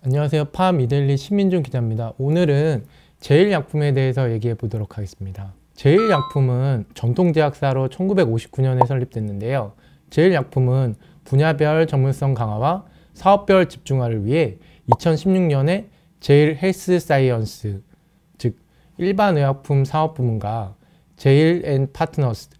안녕하세요. 파미들리 신민준 기자입니다. 오늘은 제일약품에 대해서 얘기해 보도록 하겠습니다. 제일약품은 전통제약사로 1959년에 설립됐는데요. 제일약품은 분야별 전문성 강화와 사업별 집중화를 위해 2016년에 제일헬스사이언스, 즉 일반의약품 사업부문과 제일앤파트너스,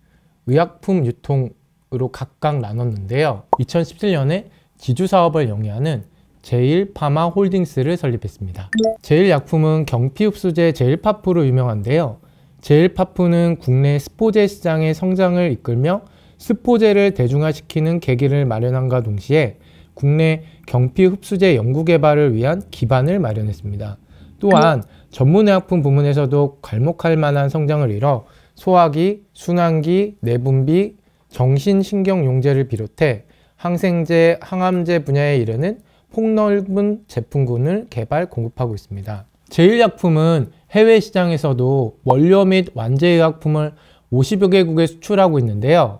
의약품 유통으로 각각 나눴는데요. 2017년에 지주사업을 영위하는 제일파마홀딩스를 설립했습니다. 제일약품은 경피흡수제 제일파푸로 유명한데요. 제일파푸는 국내 스포제 시장의 성장을 이끌며 스포제를 대중화시키는 계기를 마련함과 동시에 국내 경피흡수제 연구개발을 위한 기반을 마련했습니다. 또한 전문의약품 부문에서도 괄목할 만한 성장을 이뤄 소화기, 순환기, 내분비, 정신신경용제를 비롯해 항생제, 항암제 분야에 이르는 폭넓은 제품군을 개발, 공급하고 있습니다. 제일약품은 해외 시장에서도 원료 및 완제의약품을 50여 개국에 수출하고 있는데요.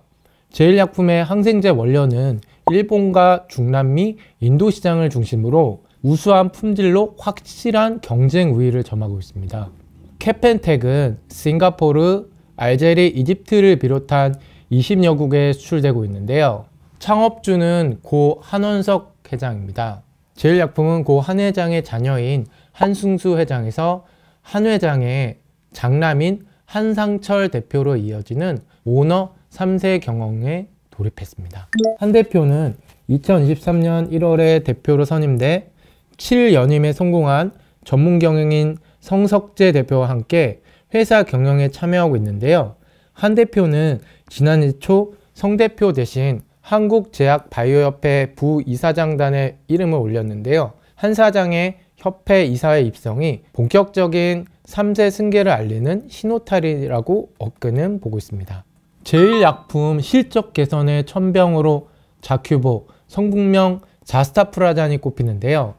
제일약품의 항생제 원료는 일본과 중남미, 인도 시장을 중심으로 우수한 품질로 확실한 경쟁 우위를 점하고 있습니다. 케펜텍은 싱가포르, 알제리, 이집트를 비롯한 20여 국에 수출되고 있는데요. 창업주는 고 한원석 회장입니다. 제일약품은 고 한 회장의 자녀인 한승수 회장에서 한 회장의 장남인 한상철 대표로 이어지는 오너 3세 경영에 돌입했습니다. 한 대표는 2023년 1월에 대표로 선임돼 7연임에 성공한 전문 경영인 성석재 대표와 함께 회사 경영에 참여하고 있는데요. 한 대표는 지난해 초 성 대표 대신 한국제약바이오협회 부이사장단에 이름을 올렸는데요. 한 사장의 협회 이사의 입성이 본격적인 3세 승계를 알리는 신호탄이라고 업계는 보고 있습니다. 제일약품 실적 개선의 천병으로 자큐보, 성분명 자스타프라잔이 꼽히는데요.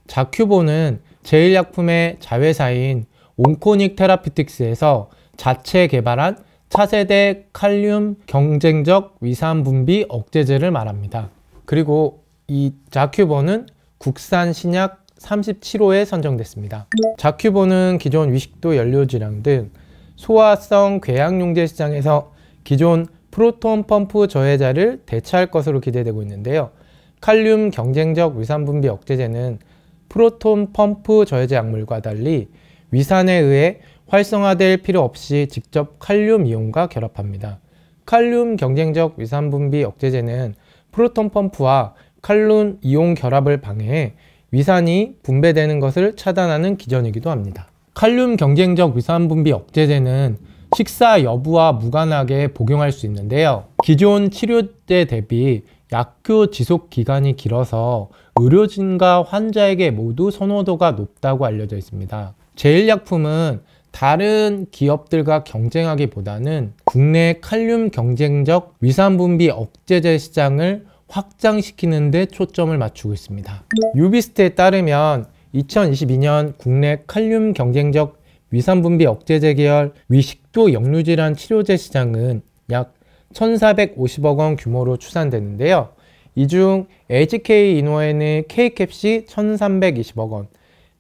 자큐보는 제일약품의 자회사인 온코닉 테라피틱스에서 자체 개발한 차세대 칼륨 경쟁적 위산 분비 억제제를 말합니다. 그리고 이 자큐보는 국산 신약 37호에 선정됐습니다. 자큐보는 기존 위식도 연료질환 등 소화성 궤양용제 시장에서 기존 프로톤 펌프 저해자를 대체할 것으로 기대되고 있는데요. 칼륨 경쟁적 위산 분비 억제제는 프로톤 펌프 저해제 약물과 달리 위산에 의해 활성화될 필요 없이 직접 칼륨 이온과 결합합니다. 칼륨 경쟁적 위산 분비 억제제는 프로톤 펌프와 칼륨 이온 결합을 방해해 위산이 분배되는 것을 차단하는 기전이기도 합니다. 칼륨 경쟁적 위산 분비 억제제는 식사 여부와 무관하게 복용할 수 있는데요. 기존 치료제 대비 약효 지속 기간이 길어서 의료진과 환자에게 모두 선호도가 높다고 알려져 있습니다. 제일약품은 다른 기업들과 경쟁하기보다는 국내 칼륨 경쟁적 위산 분비 억제제 시장을 확장시키는 데 초점을 맞추고 있습니다. 유비스트에 따르면 2022년 국내 칼륨 경쟁적 위산 분비 억제제 계열 위식도 역류질환 치료제 시장은 약 1,450억 원 규모로 추산되는데요. 이 중 HK-이노엔의 K캡시 1,320억 원,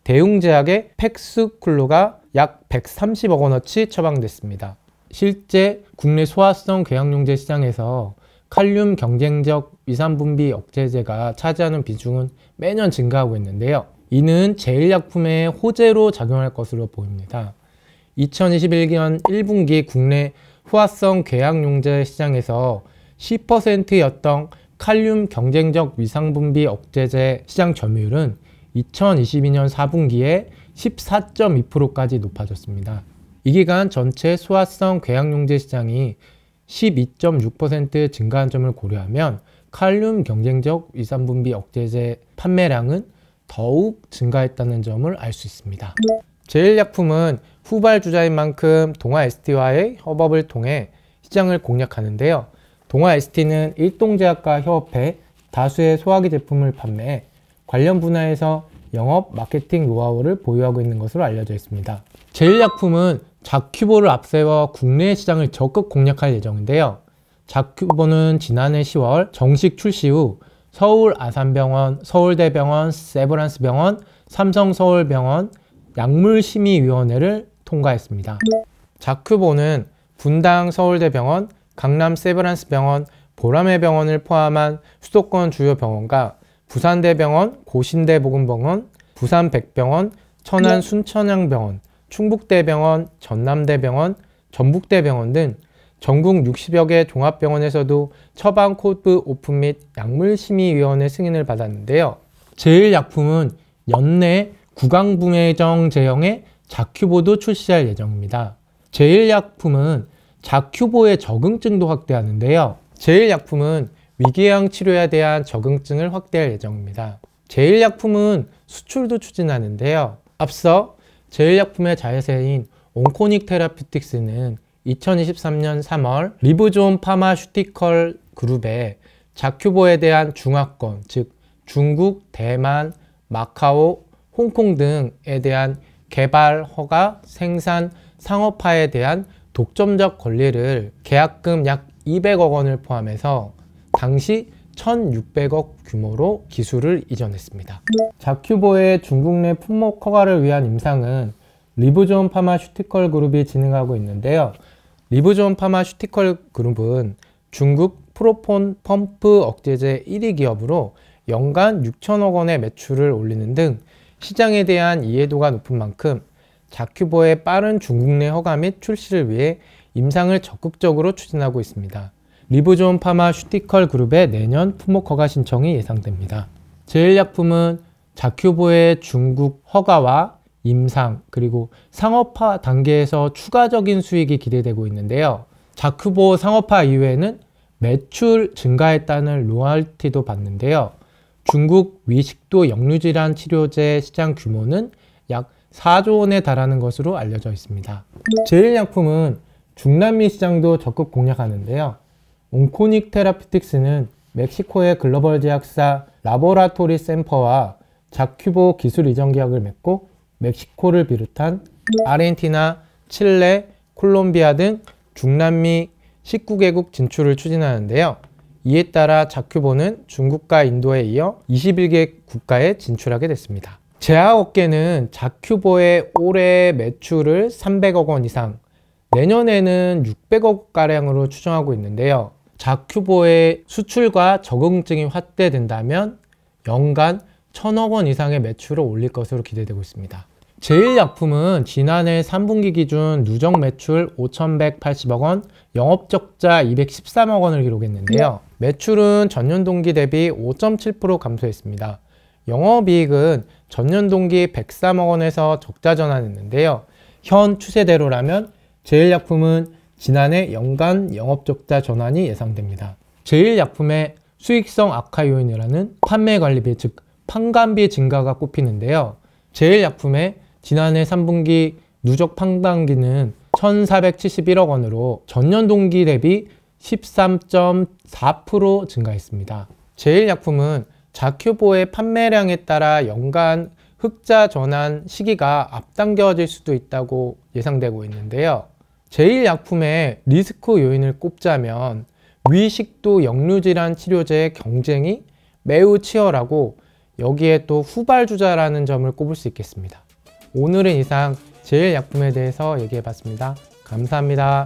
대웅제약의 팩스쿨루가 약 130억 원어치 처방됐습니다. 실제 국내 소화성 궤양용제 시장에서 칼륨 경쟁적 위산 분비 억제제가 차지하는 비중은 매년 증가하고 있는데요. 이는 제일약품의 호재로 작용할 것으로 보입니다. 2021년 1분기 국내 소화성 궤양용제 시장에서 10%였던 칼륨 경쟁적 위산 분비 억제제 시장 점유율은 2022년 4분기에 14.2%까지 높아졌습니다. 이 기간 전체 소화성 궤양용제 시장이 12.6% 증가한 점을 고려하면 칼륨 경쟁적 위산 분비 억제제 판매량은 더욱 증가했다는 점을 알 수 있습니다. 제일약품은 후발주자인 만큼 동아ST와의 협업을 통해 시장을 공략하는데요. 동아ST는 일동제약과 협업해 다수의 소화기 제품을 판매해 관련 분야에서 영업, 마케팅 노하우를 보유하고 있는 것으로 알려져 있습니다. 제일약품은 자큐보를 앞세워 국내 시장을 적극 공략할 예정인데요. 자큐보는 지난해 10월 정식 출시 후 서울아산병원, 서울대병원, 세브란스병원, 삼성서울병원 약물심의위원회를 통과했습니다. 자큐보는 분당 서울대병원, 강남 세브란스병원, 보라매병원을 포함한 수도권 주요 병원과 부산대병원, 고신대보건병원, 부산백병원, 천안 순천향병원, 충북대병원, 전남대병원, 전북대병원 등 전국 60여 개 종합병원에서도 처방 코드 오픈 및 약물심의위원회 승인을 받았는데요. 제일약품은 연내 구강부매정 제형의 자큐보도 출시할 예정입니다. 제일약품은 자큐보의 적응증도 확대하는데요. 제일약품은 위궤양 치료에 대한 적응증을 확대할 예정입니다. 제일약품은 수출도 추진하는데요. 앞서 제일약품의 자회사인 온코닉 테라퓨틱스는 2023년 3월 리브존 파마슈티컬 그룹에 자큐보에 대한 중화권, 즉 중국, 대만, 마카오, 홍콩 등에 대한 개발, 허가, 생산, 상업화에 대한 독점적 권리를 계약금 약 200억 원을 포함해서 당시 1,600억 규모로 기술을 이전했습니다. 자큐보의 중국 내 품목 허가를 위한 임상은 리브존 파마슈티컬 그룹이 진행하고 있는데요. 리브존 파마슈티컬 그룹은 중국 프로폰 펌프 억제제 1위 기업으로 연간 6천억 원의 매출을 올리는 등 시장에 대한 이해도가 높은 만큼 자큐보의 빠른 중국 내 허가 및 출시를 위해 임상을 적극적으로 추진하고 있습니다. 리브존 파마슈티컬 그룹의 내년 품목 허가 신청이 예상됩니다. 제일약품은 자큐보의 중국 허가와 임상 그리고 상업화 단계에서 추가적인 수익이 기대되고 있는데요. 자큐보 상업화 이후에는 매출 증가에 따른 로열티도 받는데요. 중국 위식도 역류질환 치료제 시장 규모는 약 4조 원에 달하는 것으로 알려져 있습니다. 제일약품은 중남미 시장도 적극 공략하는데요. 온코닉 테라퓨틱스는 멕시코의 글로벌 제약사 라보라토리 샘퍼와 자큐보 기술 이전 계약을 맺고 멕시코를 비롯한 아르헨티나, 칠레, 콜롬비아 등 중남미 19개국 진출을 추진하는데요. 이에 따라 자큐보는 중국과 인도에 이어 21개 국가에 진출하게 됐습니다. 제약업계는 자큐보의 올해 매출을 300억 원 이상, 내년에는 600억 가량으로 추정하고 있는데요. 자큐보의 수출과 적응증이 확대된다면 연간 1,000억 원 이상의 매출을 올릴 것으로 기대되고 있습니다. 제일약품은 지난해 3분기 기준 누적 매출 5,180억 원, 영업적자 213억 원을 기록했는데요. 매출은 전년 동기 대비 5.7% 감소했습니다. 영업이익은 전년 동기 103억 원에서 적자 전환했는데요. 현 추세대로라면 제일약품은 지난해 연간 영업적자 전환이 예상됩니다. 제일약품의 수익성 악화 요인이라는 판매관리비, 즉 판관비 증가가 꼽히는데요. 제일약품의 지난해 3분기 누적 판관비는 1,471억 원으로 전년 동기 대비 13.4% 증가했습니다. 제일약품은 자큐보의 판매량에 따라 연간 흑자 전환 시기가 앞당겨질 수도 있다고 예상되고 있는데요. 제일약품의 리스크 요인을 꼽자면 위식도 역류질환 치료제의 경쟁이 매우 치열하고 여기에 또 후발주자라는 점을 꼽을 수 있겠습니다. 오늘은 이상 제일약품에 대해서 얘기해 봤습니다. 감사합니다.